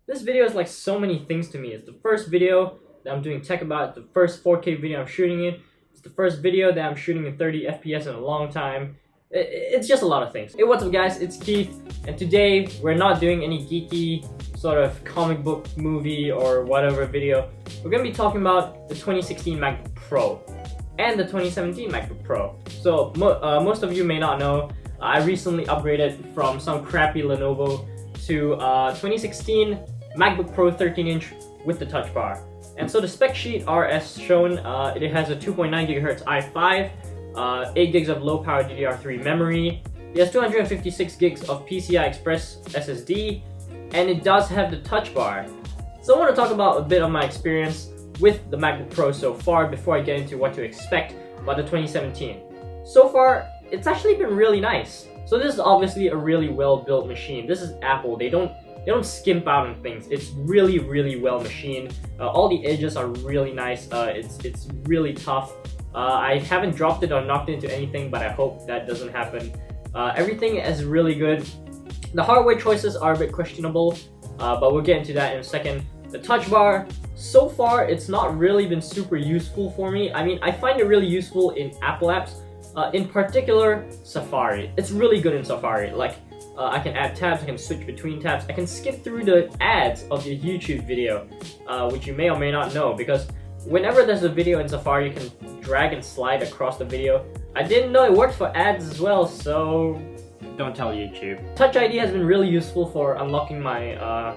This video is like so many things to me. It's the first video that I'm doing tech about. It's the first 4K video I'm shooting in. It's the first video that I'm shooting in 30 FPS in a long time. It's just a lot of things. Hey, what's up guys? It's Keith, and today we're not doing any geeky sort of comic book movie or whatever video. We're gonna be talking about the 2016 MacBook Pro and the 2017 MacBook Pro. So most of you may not know, I recently upgraded from some crappy Lenovo to 2016 MacBook Pro 13-inch with the touch bar. And so the spec sheet are as shown. It has a 2.9 GHz i5, 8 gigs of low power DDR3 memory. It has 256 gigs of PCI Express SSD, and it does have the touch bar. So I want to talk about a bit of my experience with the MacBook Pro so far before I get into what to expect about the 2017. So far, it's actually been really nice. So this is obviously a really well-built machine. This is Apple. They don't skimp out on things. It's really well machined. All the edges are really nice. It's really tough. I haven't dropped it or knocked into anything, but I hope that doesn't happen. Everything is really good. The hardware choices are a bit questionable, but we'll get into that in a second. The touch bar, so far it's not really been super useful for me. I mean, I find it really useful in Apple apps, in particular Safari. It's really good in Safari. Like, I can add tabs, I can switch between tabs, I can skip through the ads of your YouTube video, which you may or may not know, because whenever there's a video in Safari, you can drag and slide across the video. I didn't know it worked for ads as well, so don't tell YouTube. Touch ID has been really useful for unlocking my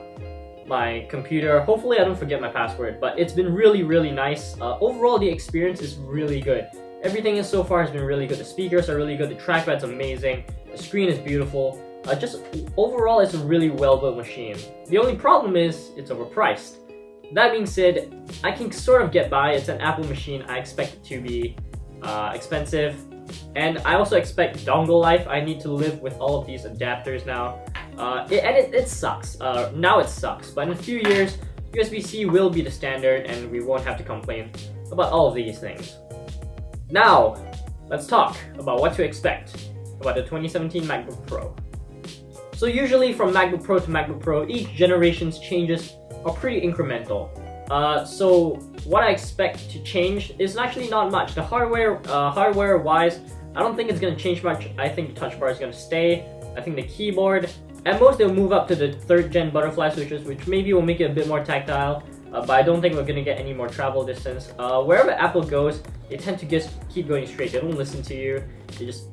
my computer. Hopefully I don't forget my password, but it's been really nice. Overall, the experience is really good. Everything so far has been really good. The speakers are really good, the trackpad's amazing, the screen is beautiful. Just overall, it's a really well-built machine. The only problem is it's overpriced. That being said, I can sort of get by. It's an Apple machine. I expect it to be expensive, and I also expect dongle life. I need to live with all of these adapters now, it sucks. Now it sucks, but in a few years, USB-C will be the standard, and we won't have to complain about all of these things. Now, let's talk about what to expect about the 2017 MacBook Pro. So usually from MacBook Pro to MacBook Pro, each generation's changes are pretty incremental. So what I expect to change is actually not much. The hardware-wise, I don't think it's going to change much. I think the touch bar is going to stay. I think the keyboard, at most they'll move up to the 3rd gen butterfly switches, which maybe will make it a bit more tactile. But I don't think we're going to get any more travel distance. Wherever Apple goes, they tend to just keep going straight. They don't listen to you. They just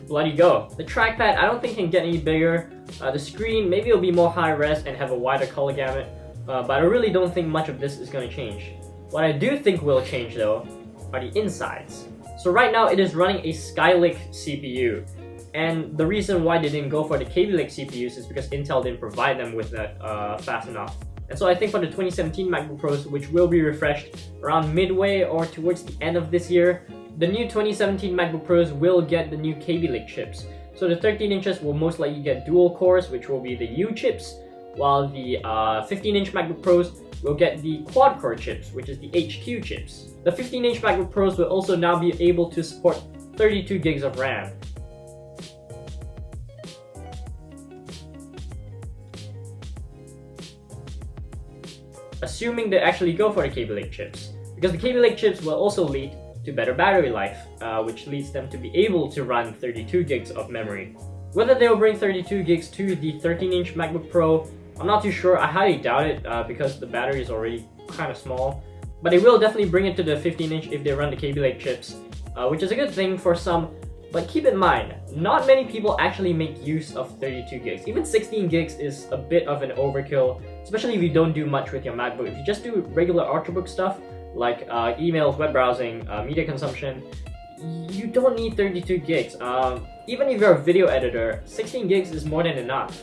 bloody go. The trackpad, I don't think can get any bigger. The screen, maybe it'll be more high-res and have a wider color gamut. But I really don't think much of this is going to change. What I do think will change though are the insides. So right now it is running a Skylake CPU. And the reason why they didn't go for the Kaby Lake CPUs is because Intel didn't provide them with that fast enough. And so I think for the 2017 MacBook Pros, which will be refreshed around midway or towards the end of this year, the new 2017 MacBook Pros will get the new Kaby Lake chips. So the 13 inches will most likely get dual cores, which will be the U chips, while the 15-inch MacBook Pros will get the quad-core chips, which is the HQ chips. The 15-inch MacBook Pros will also now be able to support 32 gigs of RAM. Assuming they actually go for the Kaby Lake chips, because the Kaby Lake chips will also lead to better battery life, which leads them to be able to run 32 gigs of memory. Whether they will bring 32 gigs to the 13-inch MacBook Pro, I'm not too sure. I highly doubt it because the battery is already kind of small. But they will definitely bring it to the 15-inch if they run the Kaby Lake chips, which is a good thing for some. But keep in mind, not many people actually make use of 32 gigs. Even 16 gigs is a bit of an overkill, especially if you don't do much with your MacBook. If you just do regular Ultrabook stuff, like emails, web browsing, media consumption, you don't need 32 gigs. Even if you're a video editor, 16 gigs is more than enough.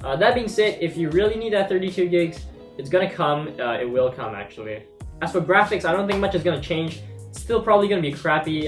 That being said, if you really need that 32 gigs, it's gonna come. It will come actually. As for graphics, I don't think much is gonna change. It's still probably gonna be crappy.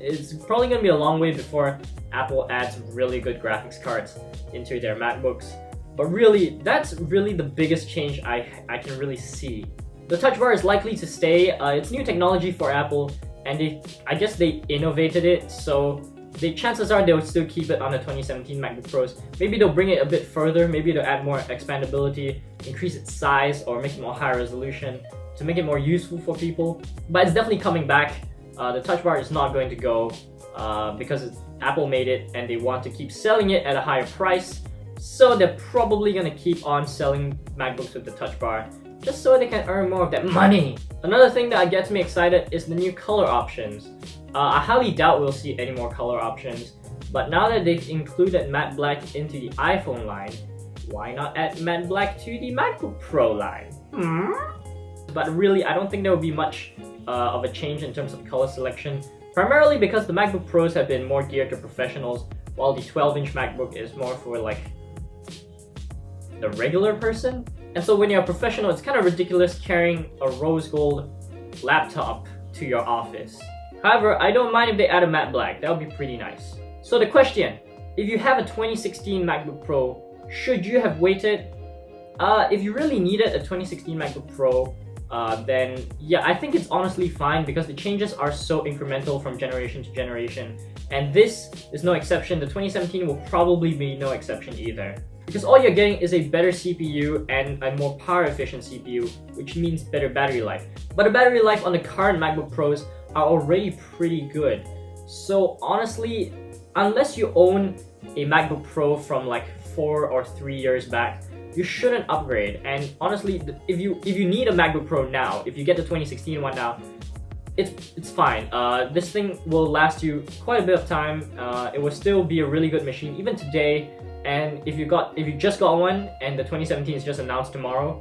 It's probably gonna be a long way before Apple adds really good graphics cards into their MacBooks. But really, that's really the biggest change I can really see. The touch bar is likely to stay. It's new technology for Apple, and I guess they innovated it, so the chances are they'll still keep it on the 2017 MacBook Pros. Maybe they'll bring it a bit further, maybe they'll add more expandability, increase its size, or make it more high resolution to make it more useful for people. But it's definitely coming back. The touch bar is not going to go because Apple made it and they want to keep selling it at a higher price. So they're probably going to keep on selling MacBooks with the touch bar, just so they can earn more of that money. Another thing that gets me excited is the new color options. I highly doubt we'll see any more color options, but now that they've included matte black into the iPhone line, why not add matte black to the MacBook Pro line? But really, I don't think there will be much of a change in terms of color selection, primarily because the MacBook Pros have been more geared to professionals, while the 12-inch MacBook is more for like the regular person. And so when you're a professional, it's kind of ridiculous carrying a rose gold laptop to your office. However, I don't mind if they add a matte black. That would be pretty nice. So the question, if you have a 2016 MacBook Pro, should you have waited? If you really needed a 2016 MacBook Pro, then yeah, I think it's honestly fine because the changes are so incremental from generation to generation. And this is no exception. The 2017 will probably be no exception either. Because all you're getting is a better CPU and a more power efficient CPU, which means better battery life. But the battery life on the current MacBook Pros are already pretty good. So honestly, unless you own a MacBook Pro from like 4 or 3 years back, you shouldn't upgrade. And honestly, if you need a MacBook Pro now, if you get the 2016 one now, it's fine. This thing will last you quite a bit of time. It will still be a really good machine even today. And if you just got one and the 2017 is just announced tomorrow,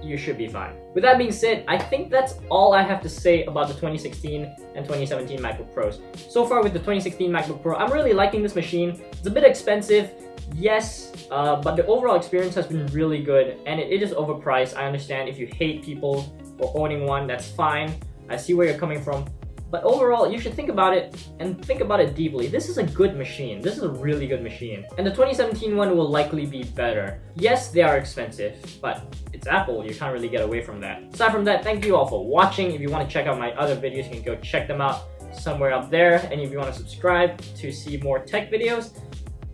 you should be fine. With that being said, I think that's all I have to say about the 2016 and 2017 MacBook Pros. So far with the 2016 MacBook Pro, I'm really liking this machine. It's a bit expensive, yes, but the overall experience has been really good, and it is overpriced. I understand if you hate people for owning one, that's fine. I see where you're coming from. But overall, you should think about it and think about it deeply. This is a good machine. This is a really good machine. And the 2017 one will likely be better. Yes, they are expensive, but it's Apple. You can't really get away from that. Aside from that, thank you all for watching. If you want to check out my other videos, you can go check them out somewhere up there. And if you want to subscribe to see more tech videos,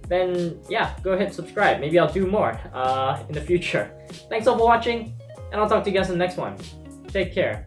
then yeah, go ahead and subscribe. Maybe I'll do more in the future. Thanks all for watching, and I'll talk to you guys in the next one. Take care.